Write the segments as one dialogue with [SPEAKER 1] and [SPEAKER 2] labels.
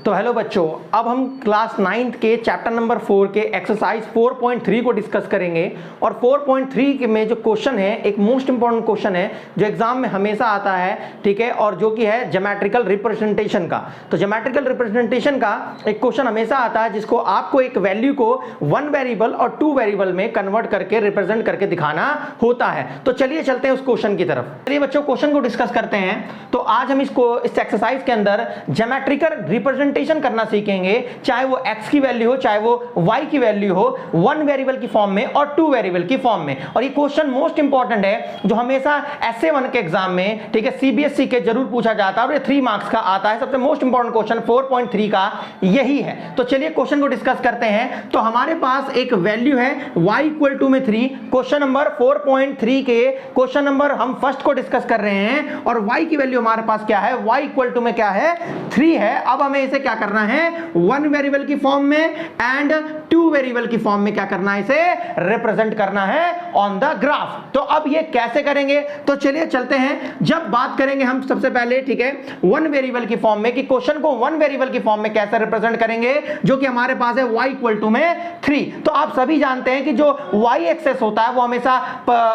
[SPEAKER 1] तो हेलो बच्चों, अब हम क्लास 9th के चैप्टर नंबर 4 के एक्सरसाइज 4.3 को डिस्कस करेंगे। और 4.3 में जो क्वेश्चन है, एक मोस्ट इंपॉर्टेंट क्वेश्चन है जो एग्जाम में हमेशा आता है, ठीक है, और जो कि है ज्योमेट्रिकल रिप्रेजेंटेशन का। तो ज्योमेट्रिकल रिप्रेजेंटेशन का एक क्वेश्चन हमेशा आता है जिसको आपको एक वैल्यू को 1 वेरिएबल और 2 वेरिएबल में कन्वर्ट करके रिप्रेजेंट करके दिखाना होता है। तो चलिए चलते हैं उस क्वेश्चन की तरफ। चलिए बच्चों, क्वेश्चन को डिस्कस करते हैं। तो आज हम इस एक्सरसाइज के अंदर ज्योमेट्रिकल रिप्रेजेंटेशन करना सीखेंगे, चाहे वो x की वैल्यू हो चाहे वो y की वैल्यू हो, 1 वेरिएबल की फॉर्म में और 2 वेरिएबल की फॉर्म में। और ये क्वेश्चन मोस्ट इंपॉर्टेंट है जो हमेशा SA1 के एग्जाम में, ठीक है, CBSE के जरूर पूछा जाता है और ये 3 मार्क्स का आता है। सबसे मोस्ट इंपॉर्टेंट क्वेश्चन 4.3 का यही है। तो चलिए क्वेश्चन को डिस्कस करते हैं। तो हमारे पास एक वैल्यू है y = में 3। क्वेश्चन नंबर 4.3 के क्वेश्चन नंबर हम फर्स्ट को डिस्कस कर रहे हैं और y की वैल्यू हमारे पास क्या है, y = में क्या है, 3 है। अब हमें इसे क्या करना है, 1 वेरिएबल की फॉर्म में एंड 2 वेरिएबल की फॉर्म में क्या करना है, इसे रिप्रेजेंट करना है ऑन द ग्राफ। तो अब ये कैसे करेंगे, तो चलिए चलते हैं। जब बात करेंगे हम सबसे पहले, ठीक है, 1 वेरिएबल की फॉर्म में, कि क्वेश्चन को 1 वेरिएबल की फॉर्म में कैसे रिप्रेजेंट करेंगे, जो कि हमारे पास है y = में 3। तो आप सभी जानते हैं कि जो y एक्सेस होता है वो हमेशा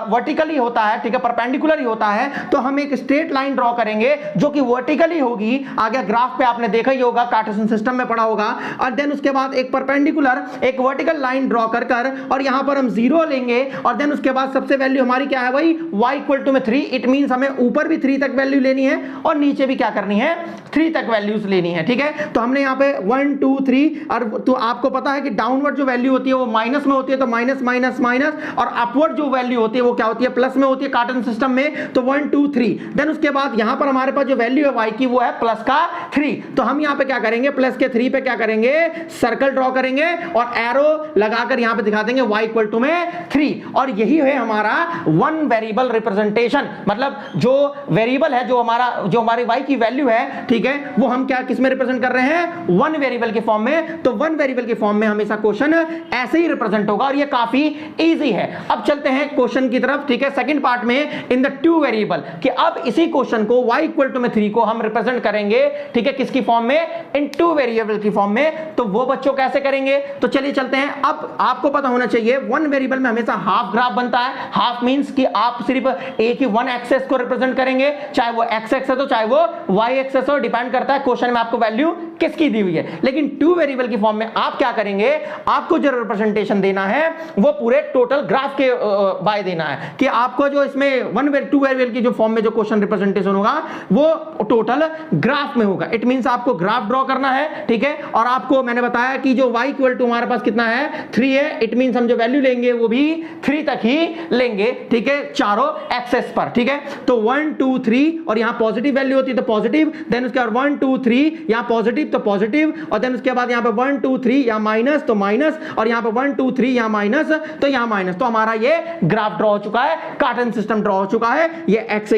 [SPEAKER 1] वर्टिकली होता है, ठीक है, परपेंडिकुलर ही होता है। तो हम एक स्ट्रेट लाइन ड्रॉ करेंगे जो कि वर्टिकली होगी। आगे ग्राफ पे आपने देखा ही होगा, कार्टेशियन सिस्टम में पढ़ा होगा। और देन उसके बाद एक परपेंडिकुलर, एक वर्टिकल लाइन ड्रॉ कर और यहां पर हम 0 लेंगे। और देन उसके बाद सबसे वैल्यू हमारी क्या है भाई, y = में 3। इट मींस हमें ऊपर भी 3 तक वैल्यू लेनी है और नीचे भी क्या करनी है, 3 तक वैल्यूज लेनी है, ठीक है। तो हमने यहाँ पे 1 2 3, और तो आपको पता है कि डाउनवर्ड जो वैल्यू होती है वो माइनस में होती है, तो माइनस माइनस माइनस, और अपवर्ड जो वैल्यू होती है वो क्या होती है, प्लस में होती है कार्टेशियन सिस्टम में। तो 1 2 3। देन उसके बाद यहां पर हमारे पास जो वैल्यू है y की वो है प्लस का 3। तो हम यहां पे क्या करेंगे, प्लस के 3 पे क्या करेंगे, सर्कल ड्रॉ करेंगे और एरो लगाकर यहां पे दिखा देंगे y = में 3। और यही है हमारा 1 वेरिएबल रिप्रेजेंटेशन। मतलब जो वेरिएबल है, जो हमारी y की वैल्यू है, ठीक है, वो हम क्या किस में रिप्रेजेंट कर रहे हैं, 1 वेरिएबल की फॉर्म में। तो 1 वेरिएबल की फॉर्म में हमेशा क्वेश्चन ऐसे ही रिप्रेजेंट होगा और ये काफी इजी है। अब चलते हैं क्वेश्चन की तरफ, ठीक है, सेकंड पार्ट में इन द 2 वेरिएबल, कि अब इसी क्वेश्चन को y = में 3 को हम रिप्रेजेंट करेंगे, ठीक है, किसकी फॉर्म में, इन 2 वेरिएबल की फॉर्म में। तो वो बच्चों कैसे करेंगे, तो चलिए चलते हैं। अब आपको पता होना चाहिए 1 वेरिएबल में हमेशा हाफ ग्राफ बनता है। हाफ मींस कि आप सिर्फ एक ही 1 एक्सेस को रिप्रेजेंट करेंगे, चाहे वो x एक्सेस हो चाहे वो y एक्सेस हो, डिपेंड करता है क्वेश्चन में आपको वैल्यू किसकी दी हुई है। लेकिन 2 वेरिएबल की फॉर्म में आप क्या करेंगे, आपको जो रिप्रेजेंटेशन देना है वो पूरे टोटल ग्राफ के बाय देना है, कि आपको जो इसमें 2 वेरिएबल की जो फॉर्म में जो क्वेश्चन रिप्रेजेंटेशन होगा वो टोटल ग्राफ में होगा। इट मींस आपको ग्राफ ड्रॉ करना है, ठीक है। और आपको मैंने बताया कि जो y = हमारे पास कितना है, 3 है। इट मींस हम जो वैल्यू लेंगे वो भी 3 तक ही लेंगे, ठीक है, चारों एक्सेस पर, ठीक है। तो 1 2 3, और यहां पॉजिटिव वैल्यू होती है तो पॉजिटिव, देन उसके बाद 1 2 3 यहां पॉजिटिव तो पॉजिटिव, और देन उसके बाद यहां पे 1 2 3 यहां माइनस तो माइनस, और यहां पे 1 2 3 यहां माइनस तो यहां माइनस। तो हमारा ये ग्राफ ड्रॉ हो चुका है, कार्टेशियन सिस्टम ड्रॉ हो चुका है। ये x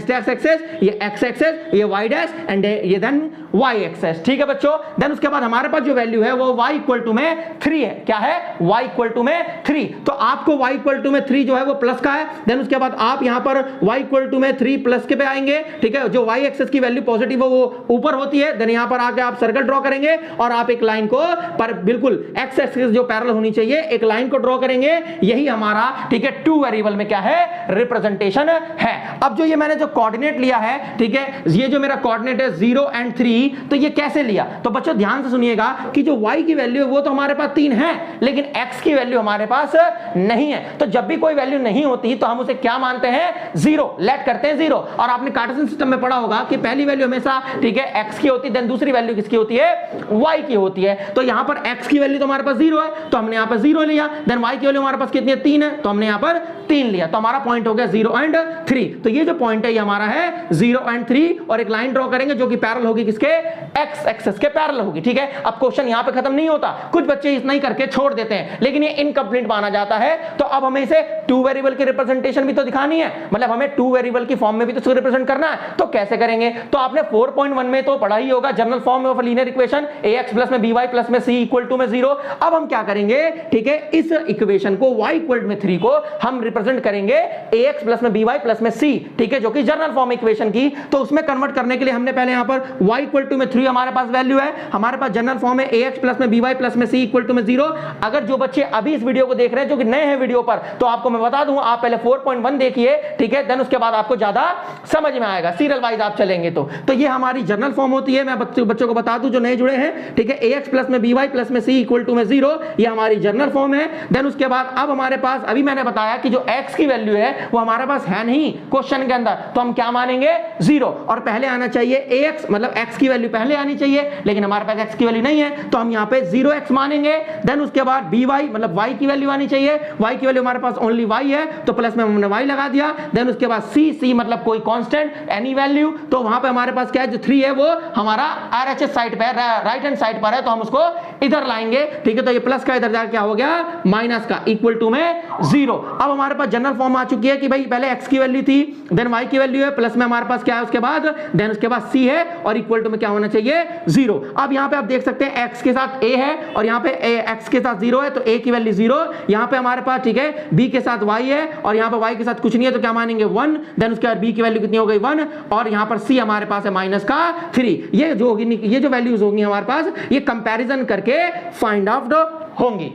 [SPEAKER 1] डैश एक्सेस, ये x एक्सेस, ये y डैश एंड ये देन y एक्सेस, ठीक है बच्चों। देन उसके बाद हमारे पास जो वैल्यू है वो y = में 3 है। क्या है, y = में 3। तो आपको y = में 3 जो है वो प्लस का है। देन उसके बाद आप यहां पर y = में 3 प्लस के पे आएंगे, ठीक है। जो y एक्सेस की वैल्यू पॉजिटिव है वो ऊपर होती है। देन यहां पर आके आप सर्कल ड्रॉ करेंगे और आप एक लाइन को पर बिल्कुल x एक्सेस जो पैरेलल होनी चाहिए, एक लाइन को ड्रॉ करेंगे। यही हमारा, ठीक है, 2 वेरिएबल में क्या है, रिप्रेजेंटेशन है। अब जो ये मैंने जो कोऑर्डिनेट लिया है, ठीक है, ये जो मेरा कोऑर्डिनेट है 0 और 3, तो ये कैसे लिया, तो बच्चों ध्यान से सुनिएगा कि जो y की वैल्यू है वो तो हमारे पास 3 है, लेकिन x की वैल्यू हमारे पास नहीं है। तो जब भी कोई वैल्यू नहीं होती तो हम उसे क्या मानते हैं, 0 लेट करते हैं 0। और आपने कार्टेशियन सिस्टम में पढ़ा होगा कि पहली वैल्यू हमेशा, ठीक है, x की होती है, देन दूसरी वैल्यू किसकी होती है, y की होती है। तो यहां पर x की वैल्यू तो हमारे पास 0 है, तो हमने यहां पर 0 लिया। देन y की वैल्यू हमारे पास कितनी है, 3 है, तो हमने यहां पर 3 लिया। तो हमारा पॉइंट हो गया 0 और 3। तो ये जो पॉइंट है ये हमारा है 0 और 3, और एक लाइन ड्रॉ करेंगे जो कि पैरेलल होगी किसके, x एक्सेस के पैरेलल होगी, ठीक है। अब क्वेश्चन यहां पे खत्म नहीं होता, कुछ बच्चे इतना ही करके छोड़ देते हैं, लेकिन ये इनकम्प्लीट माना जाता है। तो अब हमें इसे टू वेरिएबल की रिप्रेजेंटेशन भी तो दिखानी है, मतलब हमें टू वेरिएबल की फॉर्म में भी तो रिप्रेजेंट करना है। तो कैसे करेंगे? तो आपने 4.1 में तो पढ़ा ही होगा general form of linear equation ax plus में by प्लस में c इक्वल टू में 0। अब हम क्या करेंगे, ठीक है, इस इक्वेशन को y इक्वल में 3 को हम रिप्रेजेंट करेंगे ax प्लस में by प्लस में c, ठीक है, जो कि जनरल फॉर्म इक्वेशन की। तो उसमें कन्वर्ट करने के लिए हमने पहले यहां पर y इक्वल टू में 3 हमारे पास वैल्यू है, हमारे पास जनरल फॉर्म है ax प्लस में by प्लस में c इक्वल टू में 0। अगर जो बच्चे अभी इस वीडियो को देख रहे हैं जो कि नए हैं वीडियो पर, तो आपको मैं बता दूं आप पहले 4.1 देखिए, ठीक है, देन उसके बाद आपको ज्यादा समझ में आएगा, सीरियल वाइज आप चलेंगे तो ये हमारी जनरल फॉर्म होती है। मैं बच्चों को बता दूं जो नए जुड़े हैं, ठीक है, ax प्लस में by प्लस में c इक्वल टू में 0, ये हमारी जनरल फॉर्म है। देन उसके बाद अब हमारे पास अभी मैंने बताया कि जो x की वैल्यू है वो हमारे पास है नहीं क्वेश्चन के अंदर, तो हम क्या मानेंगे 0, और पहले आना चाहिए ax, मतलब x की वैल्यू पहले आनी चाहिए, लेकिन हमारे पास x की वैल्यू नहीं है तो हम यहाँ पे 0x मानेंगे। देन उसके बाद by मतलब y की वैल्यू आनी चाहिए, y की वैल्यू हमारे पास ओनली y है तो प्लस में हमने y लगा दिया। देन उसके बाद c मतलब कोई कांस्टेंट एनी वैल्यू, तो वहां पे हमारे पास क्या है, जो 3 है वो हमारा RHS साइड पे राइट हैंड साइड पर है, तो हम उसको इधर लाएंगे, ठीक है। तो ये प्लस का इधर जाकर क्या हो गया, माइनस का इक्वल टू में 0। अब हमारे पास जनरल फॉर्म आ चुकी है कि भाई पहले x की वैल्यू थी, देन y की वैल्यू है, प्लस में हमारे पास क्या है उसके बाद, देन उसके बाद c है, और इक्वल टू में क्या होना चाहिए 0। अब यहाँ पे आप देख सकते हैं x के साथ a है और यहाँ पे x के साथ 0 है, तो a की वैल्यू 0, यहाँ पे हमारे पास, ठीक है, b के साथ y है और यहाँ पे y के साथ कुछ नहीं है तो क्या मानेंगे 1। देन उसके बाद b की वैल्यू कितनी हो गई 1, और यहाँ पर c हमारे पास है माइनस का 3। ये जो होगी, ये जो वैल्यूज होंगी हमारे पास, ये कंपैरिजन करके फाइंड आउट होंगी।